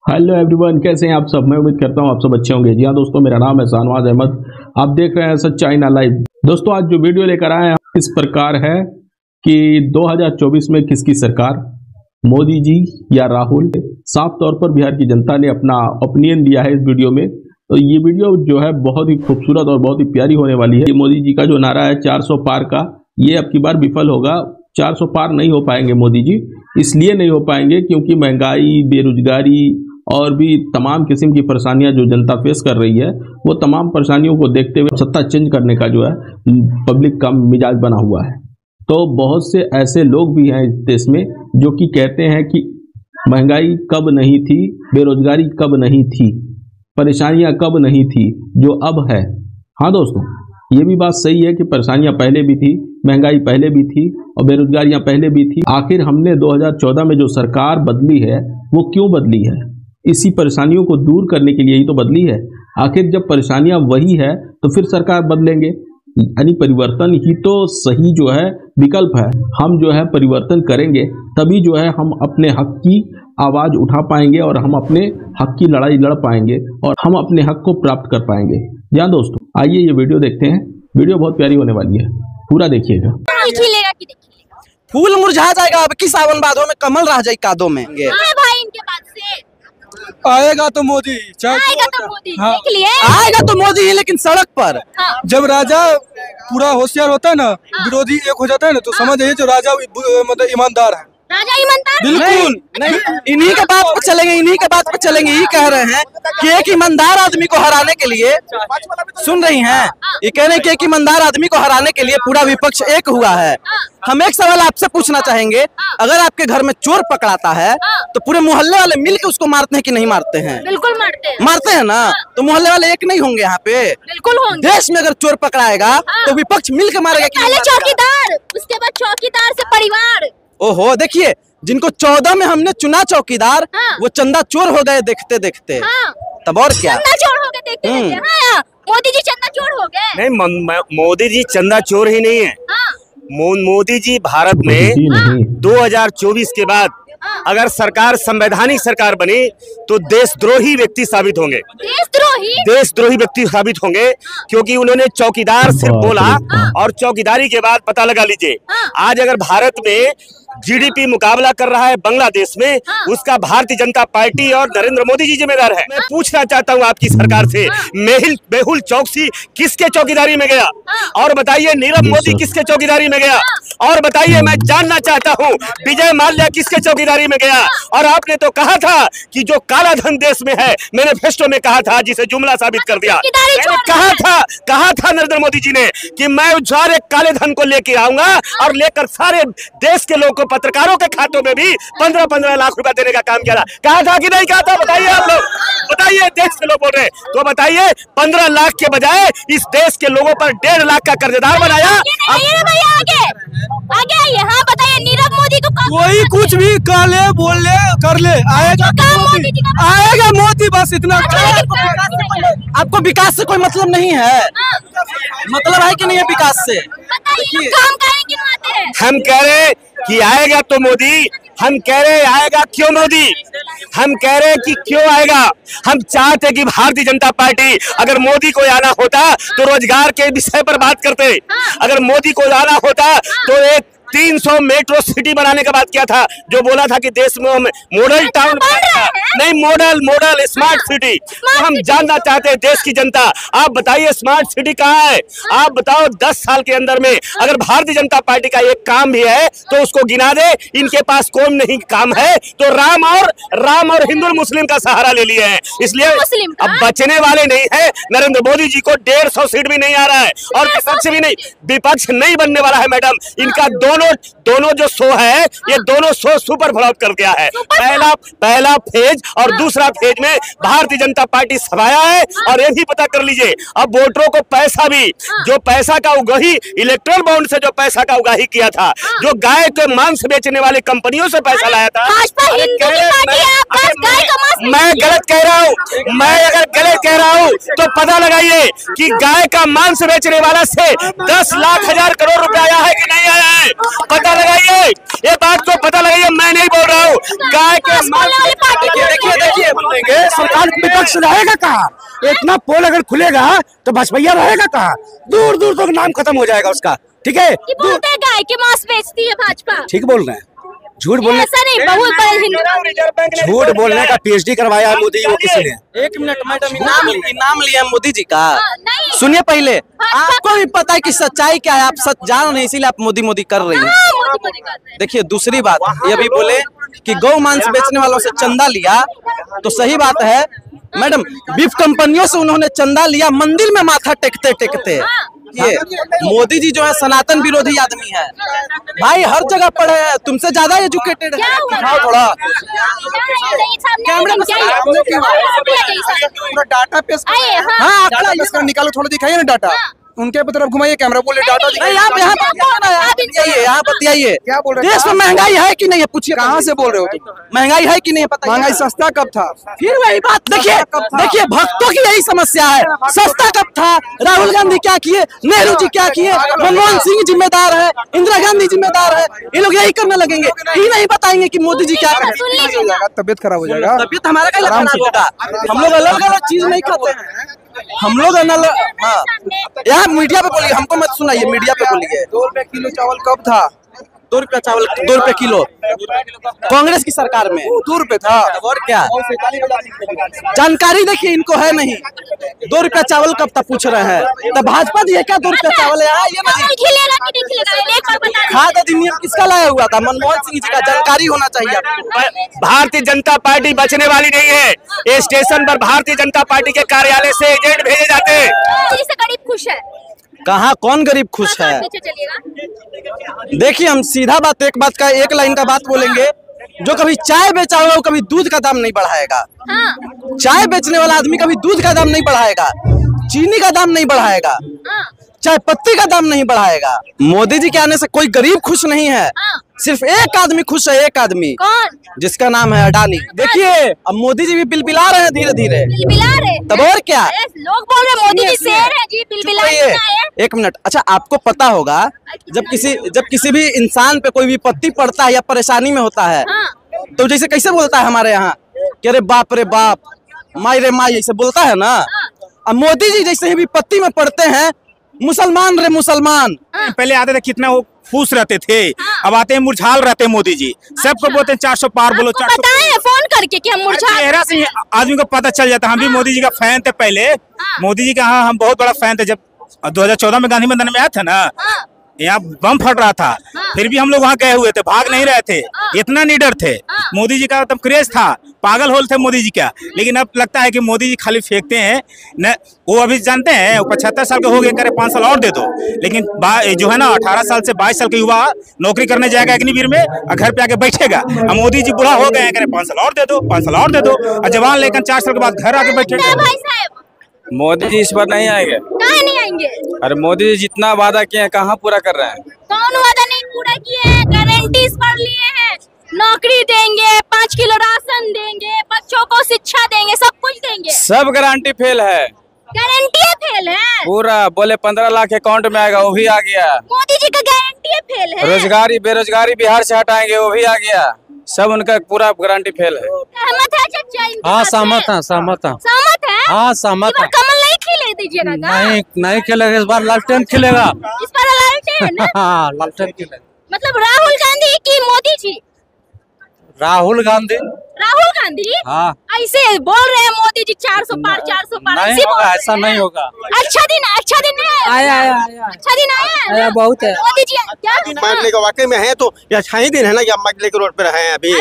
Hello everyone, कैसे हैं आप सब। मैं उम्मीद करता हूं आप सब अच्छे होंगे। जी हाँ दोस्तों, मेरा नाम है शाहनवाज अहमद। आप देख रहे हैं सच्चाई ना लाइव। दोस्तों, आज जो वीडियो लेकर आए हैं इस प्रकार है कि 2024 में किसकी सरकार, मोदी जी या राहुल। साफ तौर पर बिहार की जनता ने अपना ओपिनियन दिया है इस वीडियो में। तो ये वीडियो जो है बहुत ही खूबसूरत और बहुत ही प्यारी होने वाली है। मोदी जी का जो नारा है 400 पार का, ये अब की बार विफल होगा। 400 पार नहीं हो पाएंगे मोदी जी। इसलिए नहीं हो पाएंगे क्योंकि महंगाई, बेरोजगारी और भी तमाम किस्म की परेशानियां जो जनता फेस कर रही है, वो तमाम परेशानियों को देखते हुए सत्ता चेंज करने का जो है पब्लिक का मिजाज बना हुआ है। तो बहुत से ऐसे लोग भी हैं इस देश में जो कि कहते हैं कि महंगाई कब नहीं थी, बेरोजगारी कब नहीं थी, परेशानियां कब नहीं थी जो अब है। हाँ दोस्तों, ये भी बात सही है कि परेशानियां पहले भी थी, महंगाई पहले भी थी और बेरोजगारियां पहले भी थी। आखिर हमने 2014 में जो सरकार बदली है वो क्यों बदली है? इसी परेशानियों को दूर करने के लिए ही तो बदली है। आखिर जब परेशानियां वही है तो फिर सरकार बदलेंगे, यानी परिवर्तन ही तो सही जो है विकल्प है। हम जो है परिवर्तन करेंगे तभी जो है हम अपने हक की आवाज उठा पाएंगे और हम अपने हक की लड़ाई लड़ पाएंगे और हम अपने हक को प्राप्त कर पाएंगे। जी हाँ दोस्तों, आइए ये वीडियो देखते हैं। वीडियो बहुत प्यारी होने वाली है, पूरा देखिएगा। फूल मुरझा जाएगा अब की सावन बादों में, कमल रह जाए कादों में। भाई इनके बाद से आएगा तो मोदी, आएगा तो मोदी। हाँ। देख लिए आएगा तो मोदी ही, लेकिन सड़क पर। हाँ। जब राजा पूरा होशियार होता है ना, विरोधी एक हो जाता है ना, तो समझ जाइए जो राजा मतलब ईमानदार है। राजा ईमानदार बिल्कुल नहीं, इन्हीं के बात पर चलेंगे, इन्हीं के बात पर चलेंगे। ये कह रहे हैं कि एक ईमानदार आदमी को हराने के लिए, सुन रही हैं, ये कह रहे हैं कि एक ईमानदार आदमी को हराने के लिए पूरा विपक्ष एक हुआ है। हम एक सवाल आपसे पूछना चाहेंगे, अगर आपके घर में चोर पकड़ाता है तो पूरे मोहल्ले वाले मिलकर उसको मारते हैं कि नहीं मारते हैं? बिल्कुल मारते हैं। मारते हैं ना, तो मोहल्ले वाले एक नहीं होंगे यहाँ पे? बिल्कुल होंगे। देश में अगर चोर पकड़ाएगा तो विपक्ष मिलकर मारेगा कि पहले चौकीदार, उसके बाद चौकीदार से परिवार। ओहो, देखिए, जिनको 14 में हमने चुना चौकीदार, वो चंदा चोर हो गए देखते देखते। हाँ। तब और क्या, चंदा चोर हो गए देखते देखते। हाँ, मोदी जी चंदा चोर हो गए। नहीं, मोदी जी चंदा चोर ही नहीं है। हाँ। मोदी जी भारत में 2024 के बाद अगर सरकार संवैधानिक सरकार बनी तो देशद्रोही व्यक्ति साबित होंगे। देशद्रोही व्यक्ति साबित होंगे क्योंकि उन्होंने चौकीदार से बोला और चौकीदारी के बाद पता लगा लीजिए, आज अगर भारत में जीडीपी मुकाबला कर रहा है बांग्लादेश में, उसका भारतीय जनता पार्टी और नरेंद्र मोदी जी जिम्मेदार है। मैं पूछना चाहता हूं आपकी सरकार से, मेहुल चौकसी किसके चौकीदारी में गया? और बताइए नीरव मोदी किसके चौकीदारी में गया? और बताइए, मैं जानना चाहता हूं, विजय माल्या किसके चौकीदारी में गया? और आपने तो कहा था कि जो काला धन देश में है, मैनिफेस्टो में कहा था, जिसे जुमला साबित कर दिया। मैंने कहा था नरेंद्र मोदी जी ने कि मैं सारे काले धन को लेकर आऊंगा और लेकर सारे देश के लोगों, पत्रकारों के खातों में भी 15-15 लाख रुपया देने का काम किया था। कहा था कि नहीं कहा था? बताइए आप लोग, बताइए। देश के लोग बोल रहे तो बताइए, 15 लाख के बजाय इस देश के लोगों पर 1.5 लाख का कर्जदार बनाया। आगे यहाँ बताइए, नीरव मोदी को कोई कुछ भी कर ले, बोल ले, कर ले, आएगा मोदी, आएगा मोदी, बस इतना। आपको विकास से कोई मतलब नहीं है? मतलब है कि नहीं है विकास से? हम कह रहे कि आएगा तो मोदी, हम कह रहे आएगा क्यों मोदी, हम कह रहे कि क्यों आएगा। हम चाहते कि भारतीय जनता पार्टी अगर मोदी को आना होता तो रोजगार के विषय पर बात करते, अगर मोदी को आना होता तो एक 300 मेट्रो सिटी बनाने का बात किया था, जो बोला था कि देश में हम मॉडल टाउन नहीं, मॉडल स्मार्ट सिटी। तो हम जानना चाहते हैं देश की जनता, आप बताइए स्मार्ट सिटी कहाँ है? आप बताओ 10 साल के अंदर में अगर भारतीय जनता पार्टी का एक काम भी है तो उसको गिना दे। इनके पास कोई नहीं काम है तो राम और हिंदू मुस्लिम का सहारा ले लिए हैं। इसलिए अब बचने वाले नहीं है। नरेंद्र मोदी जी को 150 सीट भी नहीं आ रहा है और विपक्ष भी नहीं, विपक्ष नहीं बनने वाला है मैडम। इनका दोनों जो शो है, ये दोनों शो सुपर फ्लॉप कर गया है। पहला फेज और दूसरा फेज में भारतीय जनता पार्टी सभाया है। और ये भी पता कर लीजिए, अब वोटरों को पैसा भी, जो पैसा का उगाही इलेक्ट्रल बॉन्ड से जो पैसा का उगाही किया था, जो गाय के मांस बेचने वाली कंपनियों से पैसा लाया था। मैं गलत कह रहा हूँ, मैं अगर गलत कह रहा हूँ तो पता लगाइए कि गाय का मांस बेचने वाला से 10 लाख हजार करोड़ रुपया आया है कि नहीं आया है? पता लगाइए, ये बात को पता लगाइए। मैं नहीं बोल रहा हूँ गाय के मांस। देखिए देंगे, सरकार विपक्ष रहेगा कहाँ? इतना पोल अगर खुलेगा तो भाजपा रहेगा कहाँ? दूर दूर तक नाम खत्म हो जाएगा उसका। ठीक है, बोलते गाय के मांस बेचती है भाजपा। ठीक बोल रहे हैं, झूठ बोलने ऐसा नहीं, बहुत झूठ बोलने का PhD करवाया है मोदी वो किसी ने? 1 मिनट मैडम, नाम लिया मोदी जी का। नहीं। सुनिए पहले, आपको भी पता है कि सच्चाई क्या है, आप सच जान नहीं, इसीलिए आप मोदी मोदी कर रही हैं। देखिए दूसरी बात, ये भी बोले कि गौ मांस बेचने वालों से चंदा लिया, तो सही बात है मैडम। बीफ कंपनियों से उन्होंने चंदा लिया, मंदिर में माथा टेकते टेकते। ये मोदी जी जो है सनातन विरोधी आदमी है भाई, हर जगह पढ़े हैं, तुमसे ज्यादा एजुकेटेड है। थोड़ा कैमरे में डाटा पेश निकालो, थोड़ा दिखाइए ना डाटा। उनके तरफ घुमाइए कैमरा, बोले डाटा नहीं, आप यहाँ बताइए क्या बोल रहे हैं? देश में महंगाई है कि नहीं है, पूछिए। कहाँ से बोल रहे हो तुम? महंगाई है कि नहीं पता? महंगाई सस्ता कब था? फिर वही बात, देखिए भक्तों की यही समस्या है। सस्ता कब था? राहुल गांधी क्या किए, नेहरू जी क्या किए, मनमोहन सिंह जिम्मेदार है, इंदिरा गांधी जिम्मेदार है, ये लोग यही करने लगेंगे, ये नहीं बताएंगे कि मोदी जी क्या करें। तबियत खराब हो जाएगा। तबियत हमारा क्या खराब होगा? हम लोग अलग अलग चीज नहीं खाते हैं, हम लोग हाँ। यहाँ मीडिया पे बोलिए, हमको मत सुनाइए, मीडिया पे बोलिए। 2 रुपए किलो चावल कब था? 2 रुपया चावल 2 रुपए किलो कांग्रेस की सरकार में 2 रुपए था। और क्या जानकारी देखिए, इनको है नहीं। 2 रुपया चावल कब तक पूछ रहे हैं, तो भाजपा दी है क्या 2 रुपया चावल? खाद अधिनियम किसका लाया हुआ था? मनमोहन सिंह जी का। जानकारी होना चाहिए आपको। भारतीय जनता पार्टी बचने वाली नहीं है। ये स्टेशन पर भारतीय जनता पार्टी के कार्यालय से एजेंट भेजे जाते हैं। गरीब खुश है कहाँ? कौन गरीब खुश है? देखिए हम सीधा बात, एक लाइन का बात बोलेंगे। जो कभी चाय बेचा होगा वो कभी दूध का दाम नहीं बढ़ाएगा। हाँ। चाय बेचने वाला आदमी कभी दूध का दाम नहीं बढ़ाएगा, चीनी का दाम नहीं बढ़ाएगा, हाँ। चाय पत्ती का दाम नहीं बढ़ाएगा। मोदी जी के आने से कोई गरीब खुश नहीं है। हाँ। सिर्फ एक आदमी खुश है, एक आदमी। कौन? जिसका नाम है अडानी। देखिए अब मोदी जी भी बिलबिला रहे हैं धीरे धीरे। बिलबिला रहे? तब और क्या, लोग बोल रहे मोदी जी शेर है जी, बिलबिला रहे हैं। 1 मिनट। अच्छा आपको पता होगा जब किसी भी इंसान पे कोई विपत्ति पड़ता है या परेशानी में होता है, हाँ। तो जैसे कैसे बोलता है हमारे यहाँ कि अरे बाप रे बाप, माई रे माई, ऐसे बोलता है ना। अब मोदी जी जैसे ही विपत्ति में पड़ते हैं, मुसलमान रे मुसलमान। पहले आते थे कितना वो खुश रहते थे, अब आते हैं मुरझाल रहते हैं मोदी जी। सबको बोलते हैं 400 पार बोलो, 400 बताएं फोन करके कि हम मुरझाल। चेहरा से आदमी को पता चल जाता। हम भी मोदी जी का फैन थे पहले। मोदी जी का हाँ हम बहुत बड़ा फैन थे। जब 2014 में गांधी मैदान में आया था ना, यहाँ बम फट रहा था, फिर भी हम लोग वहाँ गए हुए थे, भाग नहीं रहे थे, इतना निडर थे। मोदी जी का तब क्रेज था, पागल होल थे मोदी जी का। लेकिन अब लगता है कि मोदी जी खाली फेंकते हैं न। वो अभी जानते हैं 75 साल के हो गए, करे 5 साल और दे दो। लेकिन जो है ना 18 साल से 22 साल के युवा नौकरी करने जाएगा अग्निवीर में और घर पे आके बैठेगा। अब मोदी जी बुढ़ा हो गए हैं, करे 5 साल और दे दो, 5 साल और दे दो, और जवान लेकर 4 साल के बाद घर आके बैठेगा। मोदी जी इस बार नहीं आएंगे। कहाँ नहीं आएंगे? अरे मोदी जी जितना वादा किए हैं कहाँ पूरा कर रहे हैं? कौन वादा नहीं पूरा किए हैं? गारंटीज पर लिए हैं, नौकरी देंगे, 5 किलो राशन देंगे, बच्चों को शिक्षा देंगे, सब कुछ देंगे। सब गारंटी फेल है, गारंटी फेल है पूरा। बोले 15 लाख अकाउंट में आएगा, वो भी आ गया। मोदी जी का गारंटी फेल है। रोजगारी बेरोजगारी बिहार से हटाएंगे, वो भी आ गया। सब उनका पूरा गारंटी फेल है। सहमत है चाचा? हाँ सहमत है, सहमत है। सहमत है? हाँ सहमत है। कमल नहीं खिले दीजिएगा? नहीं खिलेगा, इस बार लालटेन खिलेगा। इस बार लालटेन? हाँ लालटेन खिलेगा। मतलब राहुल गांधी की मोदी जी? राहुल गांधी। राहुल गांधी? हाँ। ऐसे बोल रहे हैं मोदी जी 400 पार 400 पार। नहीं होगा, ऐसा नहीं होगा। अच्छा दिन नहीं आया? अच्छा दिन आया बहुत है मोदी जी। क्या मामले का वाकई में है तो ये अच्छा ही दिन है ना कि आप मामले के रोड पर हैं, अभी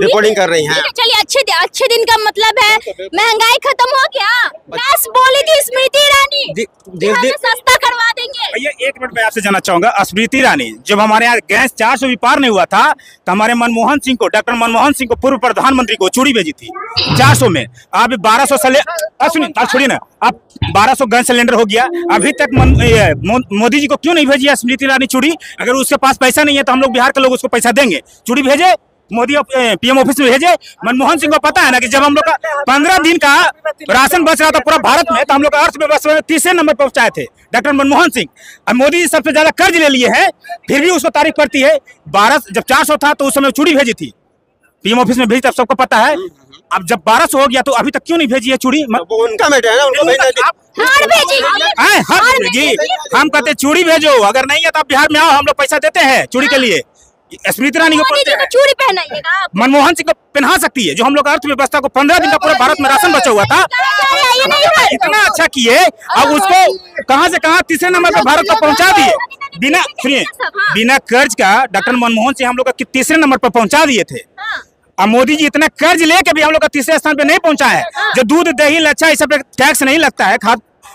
रिपोर्टिंग कर रही हैं। चलिए अच्छे दिन का मतलब है महंगाई खत्म हो गया। बस बोली थी स्मृति ईरानी सस्ता करवा देंगे। भैया 1 मिनट मैं आपसे जानना चाहूंगा, स्मृति ईरानी जब हमारे यहाँ गैस 400 भी पार नहीं हुआ था तो हमारे मनमोहन सिंह को, डॉक्टर मनमोहन सिंह को, पूर्व प्रधानमंत्री को चूड़ी भेजी थी 400 में। आप 1200 सुनिए छोड़िए ना, आप 1200 गैस सिलेंडर हो गया, अभी तक मोदी जी को क्यों नहीं भेजी स्मृति ईरानी चूड़ी? अगर उसके पास पैसा नहीं है तो हम लोग बिहार के लोग उसको पैसा देंगे, चूड़ी भेजे, मोदी PM ऑफिस में भेजे। मनमोहन सिंह को पता है ना कि जब हम लोग का 15 दिन का राशन बच रहा था पूरा भारत में, तो हम लोग का अर्थव्यवस्था में 30वें नंबर पर पहुंचाए थे डॉक्टर मनमोहन सिंह। अब मोदी जी सबसे ज्यादा कर्ज ले लिए हैं, फिर भी उसको तारीफ करती है। जब 400 था तो उस समय चूड़ी भेजी थी, PM ऑफिस में भेजी, तब सबको पता है। अब जब 1200 हो गया तो अभी तक क्यों नहीं भेजी है चूड़ी? वो उनका मैटर है ना, उनको भेजी। हम कहते चूड़ी भेजो, अगर नहीं है तो आप बिहार में आओ, हम लोग पैसा देते हैं चूड़ी के लिए। स्मृति ईरानी को चूड़ी पहनाइएगा, मनमोहन सिंह को पहना सकती है, जो हम लोग अर्थव्यवस्था को 15 दिन का पूरे भारत में राशन बचा हुआ था, इतना अच्छा किए। अब उसको कहां से कहां तीसरे नंबर पे भारत को पहुंचा दिए, बिना सुनिए बिना कर्ज का। डॉक्टर मनमोहन सिंह हम लोग को तीसरे नंबर पर पहुंचा दिए थे। अब मोदी जी इतना कर्ज लेके भी हम लोग का तीसरे स्थान पे नहीं पहुंचा है। जो दूध दही लच्छा इस सब पे टैक्स नहीं लगता है,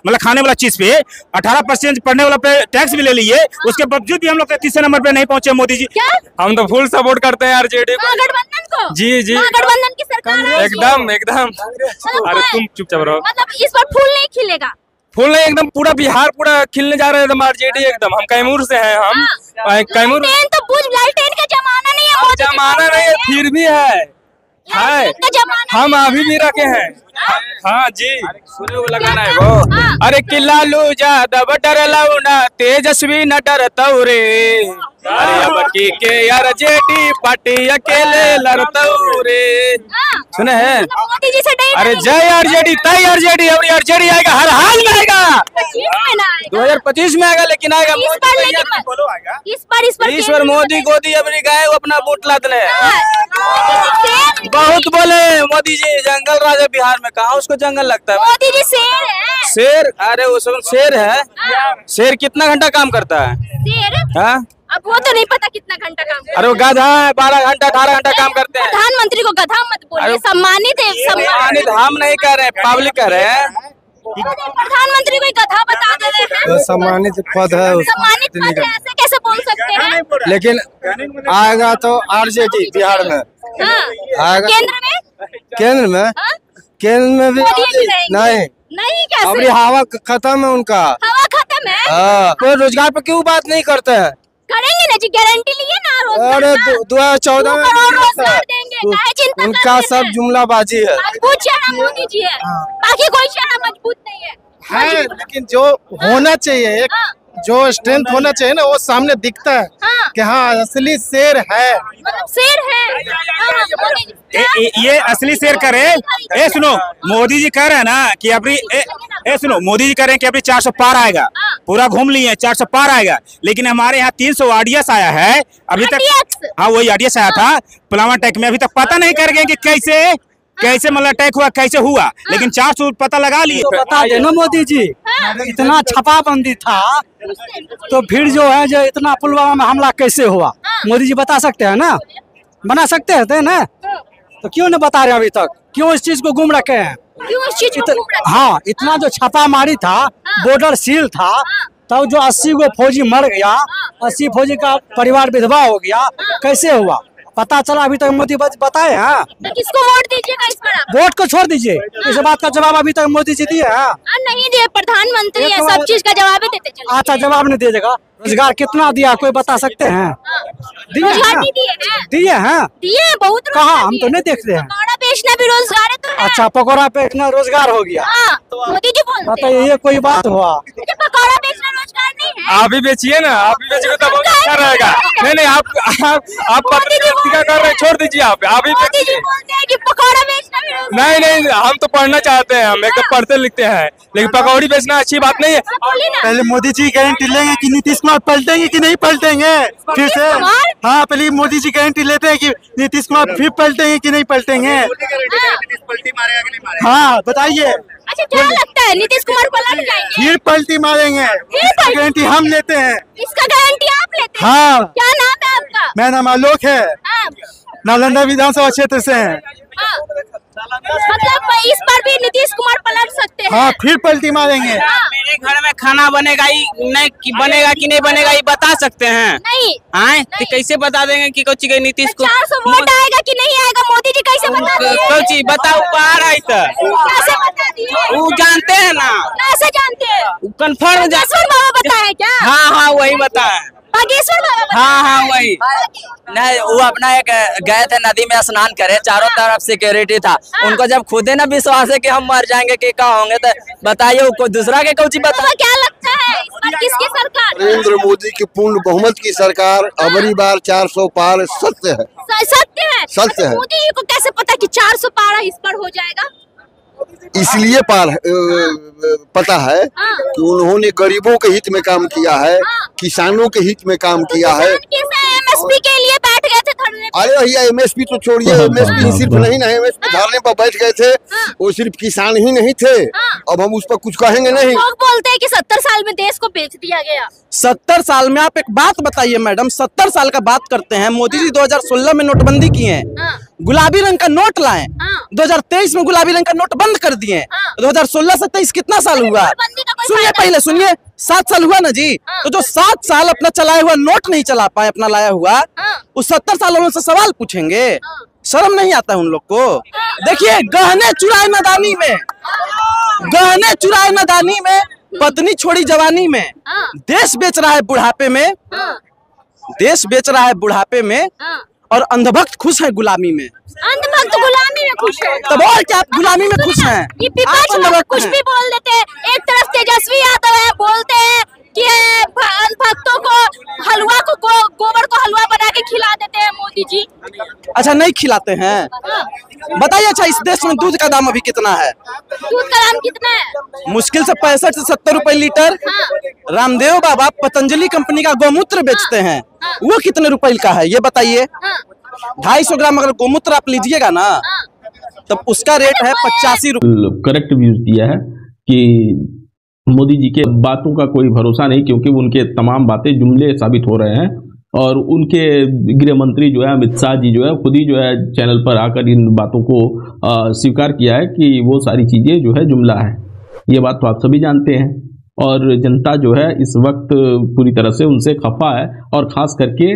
मतलब खाने वाला चीज पे 18% पढ़ने वाला पे टैक्स भी ले लिए, उसके बावजूद भी हम लोग तीसरे नंबर पे नहीं पहुंचे मोदी जी। हम तो फुल सपोर्ट करते हैं आरजेडी को, गठबंधन को। जी जी, गठबंधन की सरकार एकदम एकदम। अरे तुम चुपचाप रहो। मतलब इस बार फूल नहीं खिलेगा? फूल नहीं, एकदम पूरा बिहार पूरा खिलने जा रहा है एकदम आरजेडी एकदम। हम कैमूर से हैं, हम कैमूर। तो बुझ लालटेन का जमाना नहीं है, जमाना नहीं है, फिर भी है हम अभी भी रखे हैं। हाँ जी, सुने वो लगाना है वो। अरे कि लालू यादव डर लौना तेजस्वी न डरतौ रे, अरे अब के आरजेडी पार्टी अकेले लड़तौ रे। सुने हैं? मोदी जी से अरे जय आरजेडी, तय आरजेडी, और आरजेडी आएगा, हर हाल में आएगा। 2025 में आएगा, लेकिन आएगा इस बार मोदी गोदी अभी गए वो अपना वोट लादने। बहुत बोले मोदी जी, जंगल राज है बिहार में, कहाँ उसको जंगल लगता है? मोदी जी शेर है। शेर? अरे वो सब शेर है। शेर कितना घंटा काम करता है? शेर? हाँ, अब वो तो नहीं पता कितना घंटा काम करता है। अरे वो गधा है, 12 घंटा 18 घंटा काम करते हैं। प्रधानमंत्री को गधा मत बोलिए, सम्मानित है। सम्मानित हम नहीं कर रहे, पब्लिक कर रहे हैं। प्रधानमंत्री को गधा बता दे रहे हैं। सम्मानित पद है, सम्मानित पद है, ऐसे कैसे बोल सकते हैं? लेकिन आएगा तो आरजेडी बिहार में आएगा। केंद्र में केंद्र में भी नहीं कैसे? अभी हवा खत्म है उनका। हवा खत्म है? कोई रोजगार पे क्यों बात नहीं करते हैं? करेंगे ना जी, गारंटी लिए ना रोजगार। अरे 2014 में रोजगार देंगे, चिंता उनका सब जुमलाबाजी है। मजबूत चेहरा मोदी जी है, बाकी कोई चेहरा मजबूत नहीं है। लेकिन जो होना चाहिए, जो स्ट्रेंथ होना चाहिए ना, वो सामने दिखता है कि हाँ असली शेर है। मतलब शेर है। ये असली शेर करे। ए सुनो, मोदी जी कह रहे हैं ना कि अभी सुनो, मोदी जी कह रहे हैं कि अभी 400 पार आएगा, पूरा घूम लिए 400 पार आएगा, लेकिन हमारे यहाँ 300 आरडीएस आया है अभी तक। हाँ, वही आरडीएस आया था पुलवामा अटैक में, अभी तक पता नहीं कर गए कि कैसे मतलब अटैक हुआ, कैसे हुआ, लेकिन 400 पता लगा लिए। बता देना मोदी जी, इतना छापाबंदी था तो फिर जो है जो इतना पुलवामा में हमला कैसे हुआ, मोदी जी बता सकते हैं ना, बना सकते हैं ना, तो क्यों नहीं बता रहे अभी तक? क्यों इस चीज को गुम रखे हैं? क्यों इस चीज को गुम रखे? हाँ, इतना जो छापामारी था, बॉर्डर सील था, तब जो 80 गो फौजी मर गया, 80 फौजी का परिवार विधवा हो गया, कैसे हुआ पता चला अभी तक मोदी बताए हैं? तो किसको वोट दीजिएगा इस पर? वोट को छोड़ दीजिए, इस बात का जवाब अभी तक मोदी जी दिए हैं? नहीं दिए, प्रधानमंत्री है, सब चीज का जवाब ही देते चले। अच्छा, जवाब नहीं दीजिएगा। रोजगार कितना दिया कोई बता सकते हैं? दिए हैं बहुत। कहाँ? हम तो नहीं देखते हैं। पकौड़ा बेचना भी रोजगार है तो। अच्छा, पकौड़ा बेचना रोजगार हो गया? मोदी जी बोलते हैं। बताइए, ये कोई बात हुआ? पकौड़ा बेचना रोजगार नहीं है? आप भी बेचिए ना, आप भी बेचिए तो बहुत अच्छा रहेगा। नहीं, आप पत्रकारिता कर रहे, छोड़ दीजिए। आप भी बेचिए। पकौड़ा बेचना नहीं, हम तो पढ़ना चाहते हैं, हम एकदम पढ़ते लिखते हैं, लेकिन पकौड़ी बेचना अच्छी बात नहीं है। पहले मोदी जी गारंटी लेंगे कि नीतीश कुमार पलटेंगे कि नहीं पलटेंगे फिर से? हाँ, पहले मोदी जी गारंटी लेते हैं कि नीतीश कुमार फिर पलटेंगे कि नहीं पलटेंगे। हाँ, बताइए। अच्छा, क्या लगता है नीतीश कुमार पलट जाएंगे? फिर पलटी मारेंगे, गारंटी हम लेते हैं। इसका गारंटी आप लेते हैं? हाँ। क्या नाम है आपका? मेरा नाम आलोक है, नालंदा विधानसभा क्षेत्र से हैं। मतलब इस बार भी नीतीश कुमार पलट सकते हैं? हाँ, फिर पलटी मारेंगे। मेरे घर में खाना बनेगा ही नहीं, कि बनेगा कि नहीं बनेगा ये बता सकते हैं? नहीं। तो कैसे बता देंगे कि कोची के नीतीश को 400 वोट आएगा कि नहीं आएगा? मोदी जी कैसे बता दिए? कोची बताओ, बाहर आई तो कैसे बता दिए? वो जानते हैं ना? कैसे जानते हैं? कंफर्म बाबा बताए क्या? हाँ, वही बताए। बागेश्वर बाबा? हाँ, वही। नहीं, वो अपना एक गए थे नदी में स्नान करे, चारों तरफ सिक्योरिटी था, उनको जब खुद ही ना विश्वास है कि हम मर जाएंगे कि क्या होंगे, तो बताइए वो कोई दूसरा के कुछ बता। क्या लगता है पर किसकी सरकार? नरेंद्र मोदी की पूर्ण बहुमत की सरकार। अबरी बार 400 पार सत्य है। सत्य है। सत्य है। मोदी जी को कैसे पता कि 400 पार इस पर हो जाएगा? इसलिए पता है कि उन्होंने गरीबों के हित में काम किया है, किसानों के हित में काम किया है। एमएसपी के लिए बैठ गए थे धरने पे। अरे भैया एमएसपी तो छोड़िए, एमएसपी सिर्फ नहीं ना, एमएसपी धरने पर बैठ गए थे, वो सिर्फ किसान ही नहीं थे। अब हम उस पर कुछ कहेंगे नहीं। लोग बोलते हैं कि 70 साल में देश को बेच दिया गया। 70 साल में आप एक बात बताइए मैडम, 70 साल का बात करते हैं। मोदी जी 2016 में नोटबंदी किए, गुलाबी रंग का नोट लाए, 2023 में गुलाबी रंग का नोट बंद कर दिए। 2016 से 23 कितना साल हुआ? सुनिए पहले सुनिए, 7 साल हुआ ना जी। तो जो 7 साल अपना चलाया हुआ नोट नहीं चला पाए, अपना लाया हुआ, उस 70 सालों से सवाल पूछेंगे? शर्म नहीं आता उन लोग को? देखिए, गहने चुराए नादानी में, गहने चुराए नादानी में, पत्नी छोड़ी जवानी में, देश बेच रहा है बुढ़ापे में, देश बेच रहा है बुढ़ापे में, और अंधभक्त खुश है गुलामी में। अंधभक्त गुलामी में खुश है, तब और क्या आप गुलामी में खुश हैं? ये विपक्ष में कुछ भी बोल देते हैं। एक तरफ तेजस्वी यादव है, बोलते हैं कि अंधभक्तों को हलवा को गोबर को हलवा बना के खिला देते हैं मोदी जी। अच्छा, नहीं खिलाते हैं? बताइए। अच्छा, इस देश में दूध का दाम अभी कितना है? दूध का दाम कितना है? मुश्किल से 65 से 70 रुपए लीटर। रामदेव बाबा पतंजलि कंपनी का गोमूत्र बेचते हैं, वो कितने रुपए का है ये बताइए? 250 ग्राम अगर गोमूत्र आप लीजिएगा ना, तब उसका रेट है 85 रुपए। करेक्ट व्यूज दिया है कि मोदी जी के बातों का कोई भरोसा नहीं, क्योंकि उनके तमाम बातें जुमले साबित हो रहे हैं। और उनके गृह मंत्री जो है अमित शाह जी जो है खुद ही जो है चैनल पर आकर इन बातों को स्वीकार किया है कि वो सारी चीज़ें जो है जुमला है। ये बात तो आप सभी जानते हैं। और जनता जो है इस वक्त पूरी तरह से उनसे खफा है, और ख़ास करके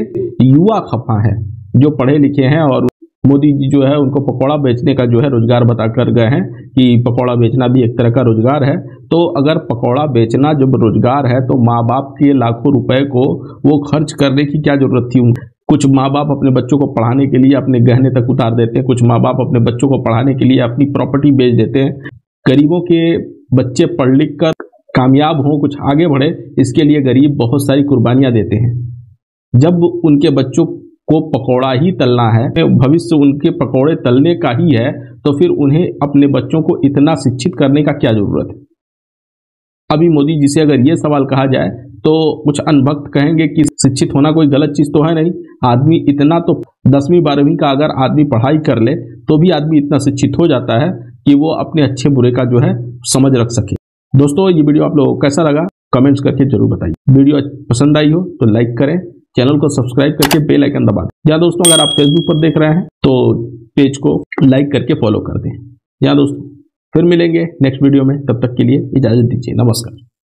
युवा खफा है जो पढ़े लिखे हैं। और मोदी जी जो है उनको पकौड़ा बेचने का जो है रोजगार बता कर गए हैं कि पकौड़ा बेचना भी एक तरह का रोजगार है। तो अगर पकौड़ा बेचना जब रोजगार है, तो माँ बाप के लाखों रुपए को वो खर्च करने की क्या जरूरत थी? कुछ माँ बाप अपने बच्चों को पढ़ाने के लिए अपने गहने तक उतार देते हैं, कुछ माँ बाप अपने बच्चों को पढ़ाने के लिए अपनी प्रॉपर्टी बेच देते हैं। गरीबों के बच्चे पढ़ लिख कर कामयाब हों, कुछ आगे बढ़े, इसके लिए गरीब बहुत सारी कुर्बानियाँ देते हैं। जब उनके बच्चों को पकौड़ा ही तलना है, भविष्य उनके पकौड़े तलने का ही है, तो फिर उन्हें अपने बच्चों को इतना शिक्षित करने का क्या जरूरत है? अभी मोदी जी से अगर ये सवाल कहा जाए तो कुछ अनभक्त कहेंगे कि शिक्षित होना कोई गलत चीज़ तो है नहीं। आदमी इतना तो 10वीं 12वीं का अगर आदमी पढ़ाई कर ले तो भी आदमी इतना शिक्षित हो जाता है कि वो अपने अच्छे बुरे का जो है समझ रख सके। दोस्तों, ये वीडियो आप लोगों को कैसा लगा कमेंट्स करके जरूर बताइए। वीडियो पसंद आई हो तो लाइक करें, चैनल को सब्सक्राइब करके बेल आइकन दबा दें। या दोस्तों, अगर आप फेसबुक पर देख रहे हैं तो पेज को लाइक करके फॉलो कर दें। या दोस्तों, फिर मिलेंगे नेक्स्ट वीडियो में, तब तक के लिए इजाजत दीजिए। नमस्कार।